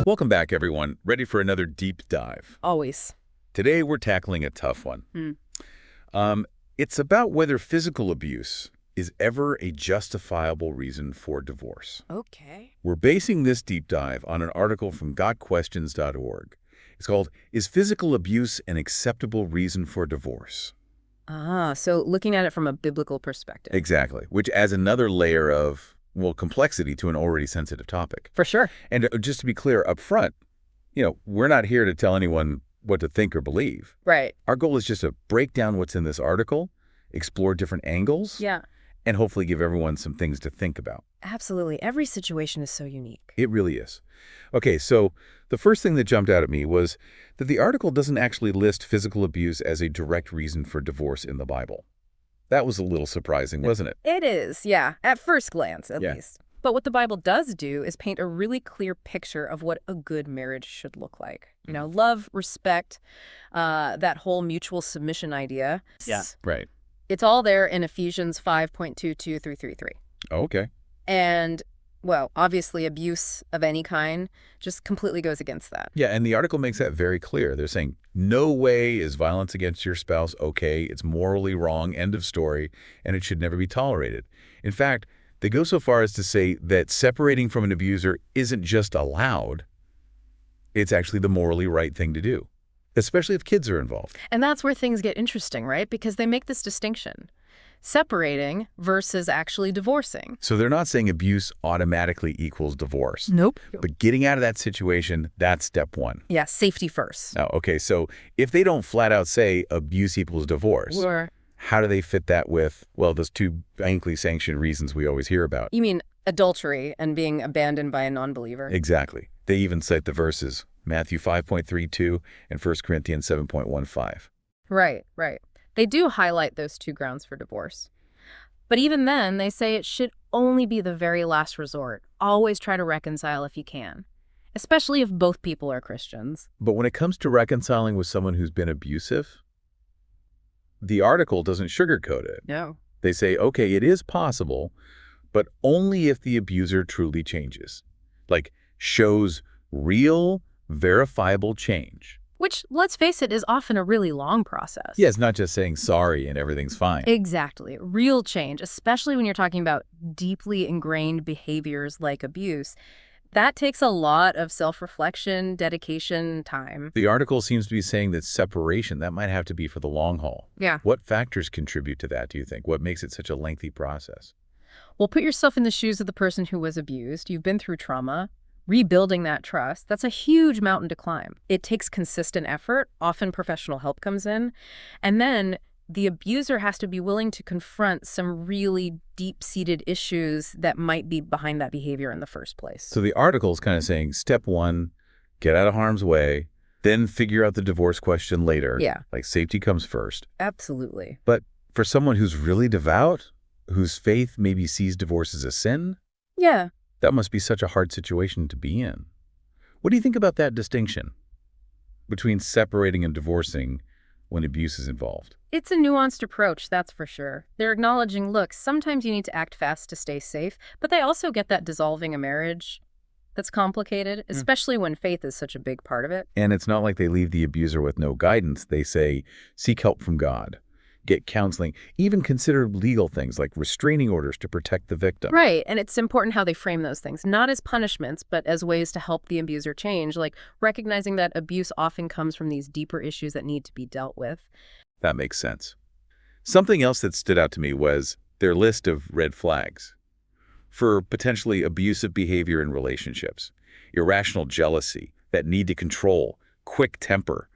Welcome back, everyone. Ready for another deep dive. Always. Today, we're tackling a tough one. It's about whether physical abuse is ever a justifiable reason for divorce. Okay. We're basing this deep dive on an article from gotquestions.org. It's called, Is Physical Abuse an Acceptable Reason for Divorce? So looking at it from a biblical perspective. Exactly, which adds another layer of, well, complexity to an already sensitive topic. For sure. And just to be clear up front, we're not here to tell anyone what to think or believe. Right. Our goal is just to break down what's in this article, explore different angles, Yeah. and hopefully give everyone some things to think about. Absolutely. Every situation is so unique. It really is. Okay, so the first thing that jumped out at me was that the article doesn't actually list physical abuse as a direct reason for divorce in the Bible. That was a little surprising, wasn't it? It is, yeah. At first glance, at Yeah. least. But what the Bible does do is paint a really clear picture of what a good marriage should look like. Love, respect, that whole mutual submission idea. Yeah. Right. It's all there in Ephesians 5.22 through 3:3. Okay. And, well, obviously abuse of any kind just completely goes against that. Yeah, and the article makes that very clear. They're saying, no way is violence against your spouse okay, it's morally wrong, end of story, and it should never be tolerated. In fact, they go so far as to say that separating from an abuser isn't just allowed, it's actually the morally right thing to do, especially if kids are involved. And that's where things get interesting, right? Because they make this distinction. Separating versus actually divorcing. So they're not saying abuse automatically equals divorce. Nope. But getting out of that situation, that's step one. Yeah, safety first. Now, okay, so if they don't flat out say abuse equals divorce, how do they fit that with, well, those two biblically sanctioned reasons we always hear about? You mean adultery and being abandoned by a non-believer? Exactly. They even cite the verses, Matthew 5.32 and 1 Corinthians 7.15. Right. They do highlight those two grounds for divorce. But even then, they say it should only be the very last resort. Always try to reconcile if you can, especially if both people are Christians. But when it comes to reconciling with someone who's been abusive, the article doesn't sugarcoat it. No. They say, okay, it is possible, but only if the abuser truly changes, like shows real, verifiable change. Which, let's face it, is often a really long process. Yeah, it's not just saying sorry and everything's fine. Exactly. Real change, especially when you're talking about deeply ingrained behaviors like abuse. That takes a lot of self-reflection, dedication, time. The article seems to be saying that separation, that might have to be for the long haul. Yeah. What factors contribute to that, do you think? What makes it such a lengthy process? Well, put yourself in the shoes of the person who was abused. You've been through trauma. Rebuilding that trust, that's a huge mountain to climb. It takes consistent effort. Often professional help comes in. And then the abuser has to be willing to confront some really deep-seated issues that might be behind that behavior in the first place. So the article is kind of saying, step one, get out of harm's way, then figure out the divorce question later. Yeah. Like safety comes first. Absolutely. But for someone who's really devout, whose faith maybe sees divorce as a sin, Yeah. that must be such a hard situation to be in. What do you think about that distinction between separating and divorcing when abuse is involved? It's a nuanced approach, that's for sure. They're acknowledging, look, sometimes you need to act fast to stay safe, but they also get that dissolving a marriage that's complicated, especially when faith is such a big part of it. And it's not like they leave the abuser with no guidance. They say, seek help from God, get counseling, even consider legal things like restraining orders to protect the victim. Right, and it's important how they frame those things, not as punishments, but as ways to help the abuser change, like recognizing that abuse often comes from these deeper issues that need to be dealt with. That makes sense. Something else that stood out to me was their list of red flags for potentially abusive behavior in relationships, irrational jealousy, that need to control, quick temper.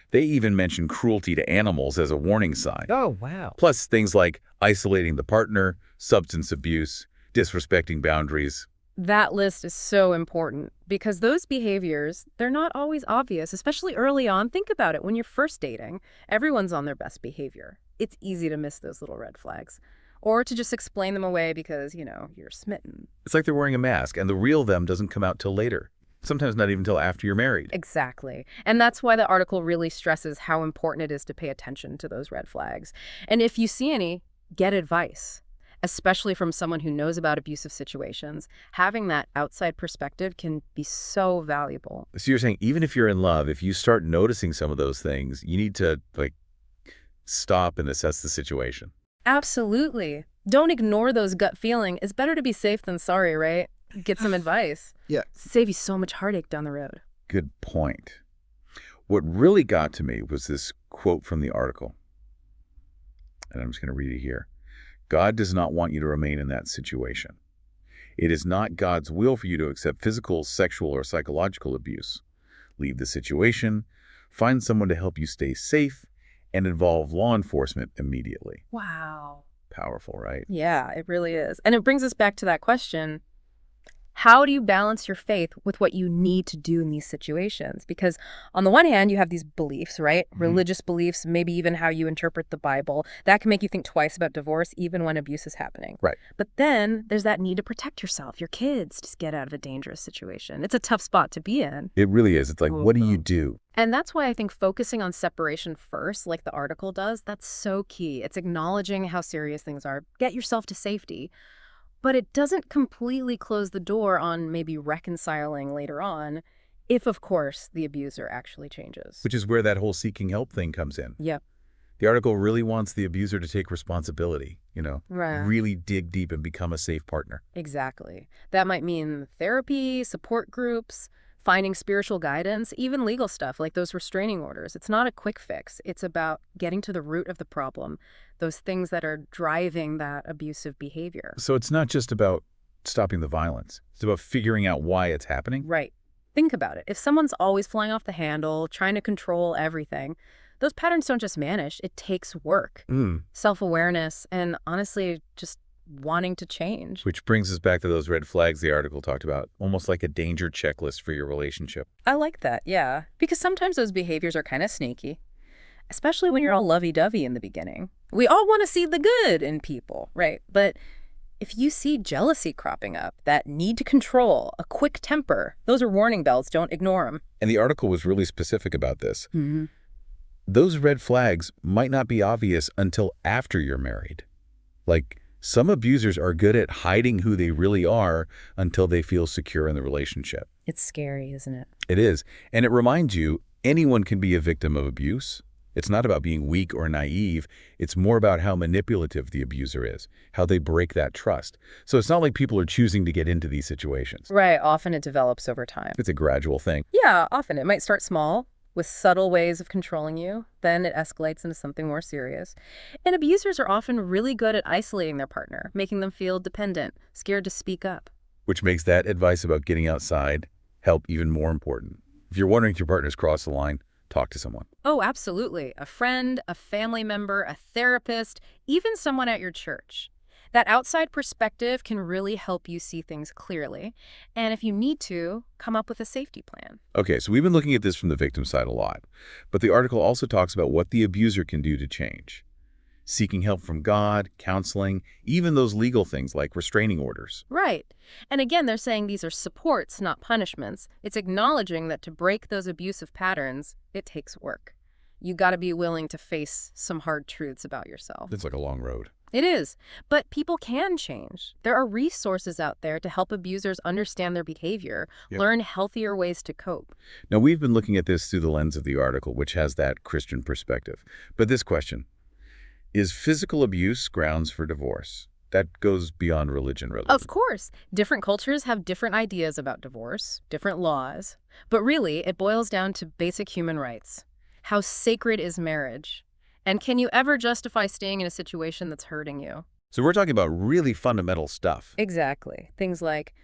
They even mention cruelty to animals as a warning sign. Oh, wow. Plus things like isolating the partner, substance abuse, disrespecting boundaries. That list is so important because those behaviors, they're not always obvious, especially early on. Think about it. When you're first dating, everyone's on their best behavior. It's easy to miss those little red flags or to just explain them away because, you're smitten. It's like they're wearing a mask and the real them doesn't come out till later. Sometimes not even till after you're married. Exactly. And that's why the article really stresses how important it is to pay attention to those red flags. And if you see any, get advice. especially from someone who knows about abusive situations. Having that outside perspective can be so valuable. So you're saying even if you're in love, if you start noticing some of those things, you need to stop and assess the situation. Absolutely. Don't ignore those gut feelings. It's better to be safe than sorry, right? Get some advice. Yeah. Save you so much heartache down the road. Good point. What really got to me was this quote from the article. And I'm just going to read it here. God does not want you to remain in that situation. It is not God's will for you to accept physical, sexual, or psychological abuse. Leave the situation, find someone to help you stay safe, and involve law enforcement immediately. Wow. Powerful, right? Yeah, it really is. And it brings us back to that question. How do you balance your faith with what you need to do in these situations? Because on the one hand, you have these beliefs, right? Religious beliefs, maybe even how you interpret the Bible. That can make you think twice about divorce, even when abuse is happening. Right. But then there's that need to protect yourself, your kids, to get out of a dangerous situation. It's a tough spot to be in. It really is. It's like, what do you do? And that's why I think focusing on separation first, like the article does, that's so key. It's acknowledging how serious things are. Get yourself to safety. But it doesn't completely close the door on maybe reconciling later on, if, of course, the abuser actually changes. Which is where that whole seeking help thing comes in. Yep. The article really wants the abuser to take responsibility, Right. really dig deep and become a safe partner. Exactly. That might mean therapy, support groups, finding spiritual guidance, even legal stuff like those restraining orders. It's not a quick fix. It's about getting to the root of the problem, those things that are driving that abusive behavior. So it's not just about stopping the violence. It's about figuring out why it's happening. Right. Think about it. If someone's always flying off the handle, trying to control everything, those patterns don't just vanish. It takes work, self-awareness, and honestly, just wanting to change. Which brings us back to those red flags the article talked about, almost like a danger checklist for your relationship. I like that, yeah. Because sometimes those behaviors are kind of sneaky, especially when you're all lovey-dovey in the beginning. We all want to see the good in people, right? But if you see jealousy cropping up, that need to control, a quick temper, those are warning bells. Don't ignore them. And the article was really specific about this. Those red flags might not be obvious until after you're married. Like, some abusers are good at hiding who they really are until they feel secure in the relationship. It's scary, isn't it? It is. And it reminds you, anyone can be a victim of abuse. It's not about being weak or naive. It's more about how manipulative the abuser is, how they break that trust. So it's not like people are choosing to get into these situations. Right. Often it develops over time. It's a gradual thing. Yeah, often it might start small, with subtle ways of controlling you. Then it escalates into something more serious. And abusers are often really good at isolating their partner, making them feel dependent, scared to speak up. Which makes that advice about getting outside help even more important. If you're wondering if your partner's crossed the line, talk to someone. Oh, absolutely. A friend, a family member, a therapist, even someone at your church. That outside perspective can really help you see things clearly. And if you need to, come up with a safety plan. Okay, so we've been looking at this from the victim side a lot, but the article also talks about what the abuser can do to change. Seeking help from God, counseling, even those legal things like restraining orders. Right. And again, they're saying these are supports, not punishments. It's acknowledging that to break those abusive patterns, it takes work. You got to be willing to face some hard truths about yourself. It's like a long road. It is. But people can change. There are resources out there to help abusers understand their behavior, learn healthier ways to cope. Now, we've been looking at this through the lens of the article, which has that Christian perspective. But this question, is physical abuse grounds for divorce? That goes beyond religion, really. Of course. Different cultures have different ideas about divorce, different laws. But really, it boils down to basic human rights. How sacred is marriage? And can you ever justify staying in a situation that's hurting you? So we're talking about really fundamental stuff. Exactly. Things like,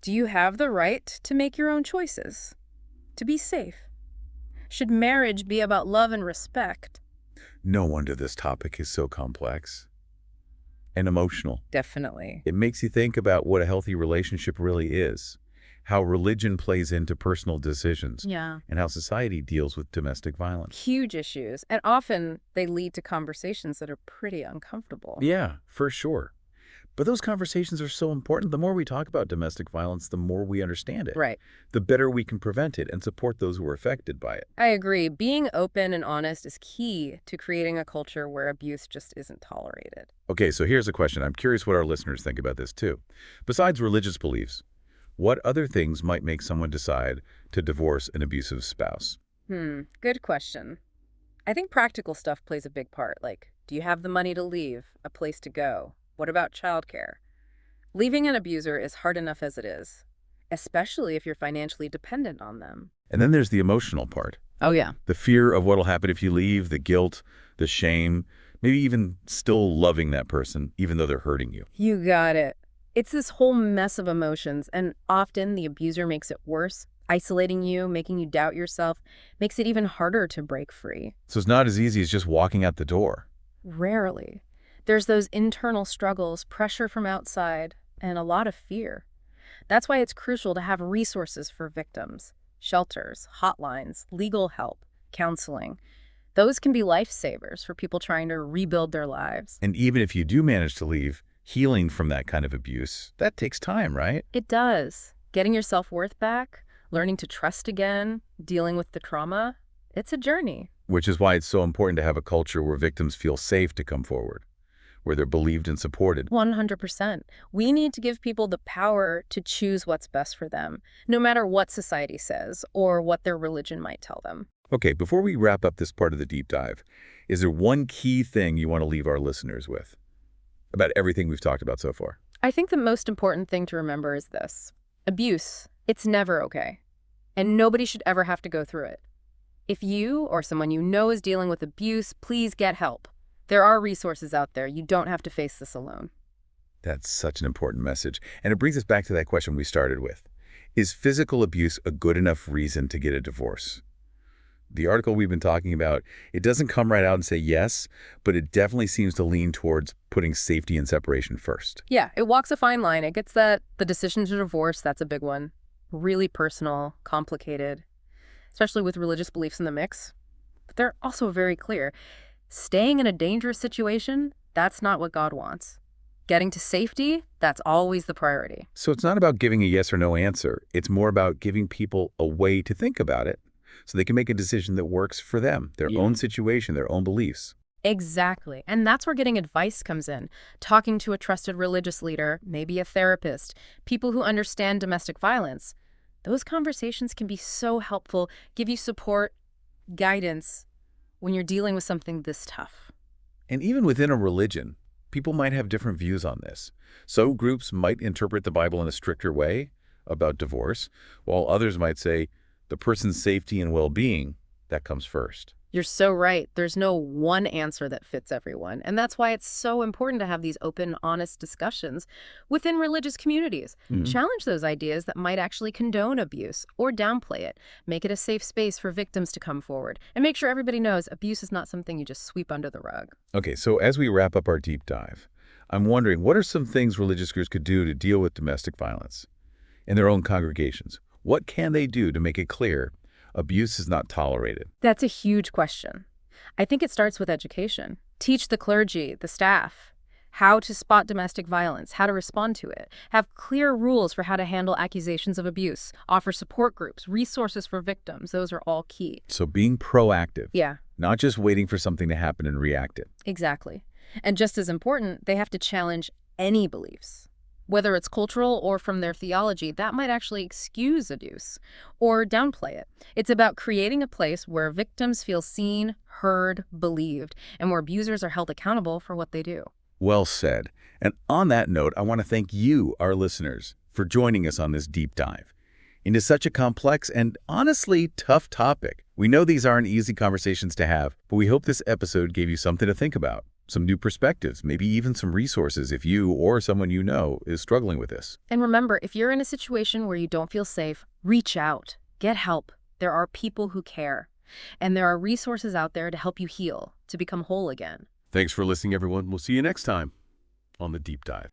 do you have the right to make your own choices? To be safe? Should marriage be about love and respect? No wonder this topic is so complex and emotional. Definitely. It makes you think about what a healthy relationship really is, how religion plays into personal decisions, Yeah. and how society deals with domestic violence. Huge issues. And often they lead to conversations that are pretty uncomfortable. Yeah, for sure. But those conversations are so important. The more we talk about domestic violence, the more we understand it. Right. The better we can prevent it and support those who are affected by it. I agree. Being open and honest is key to creating a culture where abuse just isn't tolerated. Okay, so here's a question. I'm curious what our listeners think about this too. Besides religious beliefs, what other things might make someone decide to divorce an abusive spouse? Good question. I think practical stuff plays a big part, like, do you have the money to leave, a place to go? What about childcare? Leaving an abuser is hard enough as it is, especially if you're financially dependent on them. And then there's the emotional part. Oh, yeah. The fear of what'll happen if you leave, the guilt, the shame, maybe even still loving that person, even though they're hurting you. You got it. It's this whole mess of emotions, and often the abuser makes it worse, isolating you, making you doubt yourself, makes it even harder to break free. So it's not as easy as just walking out the door. Rarely. There's those internal struggles, pressure from outside, and a lot of fear. That's why it's crucial to have resources for victims, shelters, hotlines, legal help, counseling. Those can be lifesavers for people trying to rebuild their lives. And even if you do manage to leave, healing from that kind of abuse, that takes time, right? It does. Getting your self-worth back, learning to trust again, dealing with the trauma, it's a journey. Which is why it's so important to have a culture where victims feel safe to come forward, where they're believed and supported. 100%. We need to give people the power to choose what's best for them, no matter what society says or what their religion might tell them. Okay, before we wrap up this part of the deep dive, is there one key thing you want to leave our listeners with about everything we've talked about so far? I think the most important thing to remember is this. Abuse, it's never okay. And nobody should ever have to go through it. If you or someone you know is dealing with abuse, please get help. There are resources out there. You don't have to face this alone. That's such an important message. And it brings us back to that question we started with. Is physical abuse a good enough reason to get a divorce? The article we've been talking about, it doesn't come right out and say yes, but it definitely seems to lean towards putting safety and separation first. Yeah, it walks a fine line. It gets that the decision to divorce, that's a big one. Really personal, complicated, especially with religious beliefs in the mix. But they're also very clear. Staying in a dangerous situation, that's not what God wants. Getting to safety, that's always the priority. So it's not about giving a yes or no answer. It's more about giving people a way to think about it so they can make a decision that works for them, their own situation, their own beliefs. Exactly. And that's where getting advice comes in. Talking to a trusted religious leader, maybe a therapist, people who understand domestic violence. Those conversations can be so helpful, give you support, guidance, when you're dealing with something this tough. And even within a religion, people might have different views on this. Some groups might interpret the Bible in a stricter way about divorce, while others might say the person's safety and well-being, that comes first. You're so right. There's no one answer that fits everyone. And that's why it's so important to have these open, honest discussions within religious communities. Challenge those ideas that might actually condone abuse or downplay it. Make it a safe space for victims to come forward. And make sure everybody knows abuse is not something you just sweep under the rug. Okay, so as we wrap up our deep dive, I'm wondering, what are some things religious groups could do to deal with domestic violence in their own congregations? What can they do to make it clear abuse is not tolerated? That's a huge question. I think it starts with education. Teach the clergy, the staff, how to spot domestic violence, how to respond to it. Have clear rules for how to handle accusations of abuse. Offer support groups, resources for victims. Those are all key. So being proactive. Yeah. Not just waiting for something to happen and react it. Exactly. And just as important, they have to challenge any beliefs. Whether it's cultural or from their theology, that might actually excuse abuse or downplay it. It's about creating a place where victims feel seen, heard, believed, and where abusers are held accountable for what they do. Well said. And on that note, I want to thank you, our listeners, for joining us on this deep dive into such a complex and honestly tough topic. We know these aren't easy conversations to have, but we hope this episode gave you something to think about. Some new perspectives, maybe even some resources if you or someone you know is struggling with this. And remember, if you're in a situation where you don't feel safe, reach out. Get help. There are people who care. And there are resources out there to help you heal, to become whole again. Thanks for listening, everyone. We'll see you next time on The Deep Dive.